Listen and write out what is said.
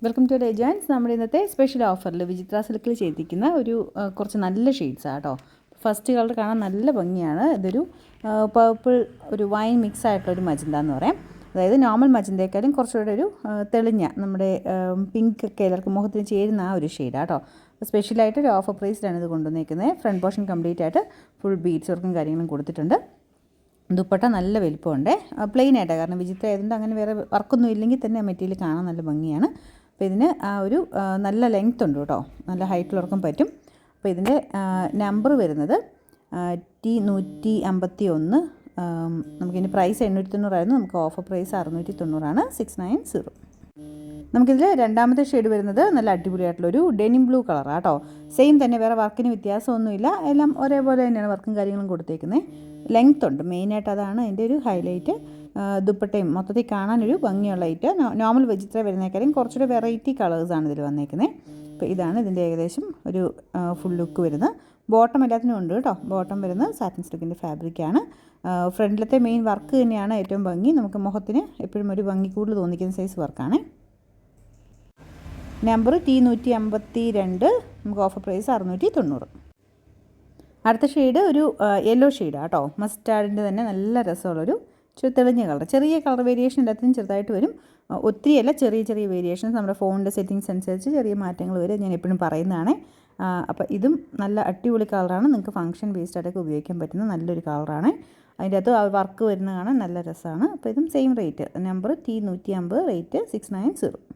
Welcome to ഡിജൈൻസ്. നമ്മുടെ ഇന്നത്തെ special ഓഫറിൽ വിചിത്ര സിൽക്കിൽ ചെയ്തിരിക്കുന്ന ഒരു കുറച്ച് നല്ല ഷെയ്ഡ്സാണ് കേട്ടോ. ഫസ്റ്റ് കളർ കാണാൻ നല്ല ഭംഗിയാണ്. ഇതൊരു പർപ്പിൾ ഒരു വൈൻ മിക്സ് ആയിട്ടുള്ളൊരു മജന്ത എന്ന് പറയാം. അതായത് നോർമൽ മജന്തയെക്കാളും കുറച്ചുകൂടെ ഒരു തെളിഞ്ഞ നമ്മുടെ പിങ്ക് ഒക്കെ എല്ലാവർക്കും മുഖത്തിന് ചേരുന്ന ആ ഒരു ഷെയ്ഡാണ് കേട്ടോ. സ്പെഷ്യലായിട്ട് ഒരു ഓഫർ പ്രൈസിലാണ് ഇത് കൊണ്ടുവന്നിരിക്കുന്നത്. ഫ്രണ്ട് പോർഷൻ കംപ്ലീറ്റ് ആയിട്ട് ഫുൾ ബീഡ്സ് വർക്കും കാര്യങ്ങളും കൊടുത്തിട്ടുണ്ട്. ദുപ്പട്ട നല്ല വലിപ്പമുണ്ട്. പ്ലെയിൻ ആയിട്ടാണ്, കാരണം വിചിത്ര ആയതുകൊണ്ട് അങ്ങനെ വേറെ വർക്കൊന്നും ഇല്ലെങ്കിൽ തന്നെ മെറ്റീരിയൽ കാണാൻ നല്ല ഭംഗിയാണ്. അപ്പോൾ ഇതിന് ആ ഒരു നല്ല ലെങ്ത് ഉണ്ട് കേട്ടോ, നല്ല ഹൈറ്റുള്ളവർക്കും പറ്റും. അപ്പോൾ ഇതിൻ്റെ നമ്പർ വരുന്നത് T151. നമുക്കിതിൻ്റെ പ്രൈസ് 890 നമുക്ക് ഓഫർ പ്രൈസ് 690 690. നമുക്കിതിൽ രണ്ടാമത്തെ ഷെയ്ഡ് വരുന്നത് നല്ല അടിപൊളിയായിട്ടുള്ളൊരു ഡെനിം ബ്ലൂ കളറാണ് കേട്ടോ. സെയിം തന്നെ, വേറെ വർക്കിന് വ്യത്യാസമൊന്നുമില്ല, എല്ലാം ഒരേപോലെ തന്നെയാണ് വർക്കും കാര്യങ്ങളും കൊടുത്തേക്കുന്നത്. ലെങ്ത് ഉണ്ട്, മെയിനായിട്ട് അതാണ് അതിൻ്റെ ഒരു ഹൈലൈറ്റ്. ദുപ്പട്ടയും മൊത്തത്തിൽ കാണാനൊരു ഭംഗിയുള്ള ഐറ്റ്. നോർമൽ വെജിറ്റർ വരുന്നേക്കാളും കുറച്ചുകൂടെ വെറൈറ്റി കളേഴ്സാണ് ഇതിൽ വന്നേക്കുന്നത്. അപ്പോൾ ഇതാണ് ഇതിൻ്റെ ഏകദേശം ഒരു ഫുൾ ലുക്ക് വരുന്നത്. ബോട്ടം എല്ലാത്തിനും ഉണ്ട് കേട്ടോ. ബോട്ടം വരുന്നത് സാറ്റിൻ സിൽക്കിൻ്റെ ഫാബ്രിക്കാണ്. ഫ്രണ്ടിലത്തെ മെയിൻ വർക്ക് തന്നെയാണ് ഏറ്റവും ഭംഗി. നമുക്ക് മുഖത്തിന് എപ്പോഴും ഒരു ഭംഗി കൂടുതൽ തോന്നിക്കുന്ന സൈസ് വർക്കാണ്. നമ്പർ T152, നമുക്ക് ഓഫർ പ്രൈസ് 690. അടുത്ത ഷെയ്ഡ് ഒരു യെല്ലോ ഷെയ്ഡാണ് കേട്ടോ. മസ്റ്റാർഡിൻ്റെ തന്നെ നല്ല രസമുള്ളൊരു തെളിഞ്ഞ കളർ. ചെറിയ കളർ വേരിയേഷൻ എല്ലാത്തിനും ചെറുതായിട്ട് വരും. ഒത്തിരിയല്ല, ചെറിയ ചെറിയ വേരിയേഷൻസ്. നമ്മുടെ ഫോണിൻ്റെ സെറ്റിങ്സ് അനുസരിച്ച് ചെറിയ മാറ്റങ്ങൾ വരും, ഞാൻ എപ്പോഴും പറയുന്നതാണ്. അപ്പോൾ ഇതും നല്ല അടിപൊളി കളറാണ്. നിങ്ങൾക്ക് ഫംഗ്ഷൻ ബേസ്ഡായിട്ടൊക്കെ ഉപയോഗിക്കാൻ പറ്റുന്ന നല്ലൊരു കളറാണ്. അതിൻ്റെ അകത്ത് വർക്ക് വരുന്നത് കാണാൻ നല്ല രസമാണ്. അപ്പോൾ ഇതും same rate. Number T150, rate 690.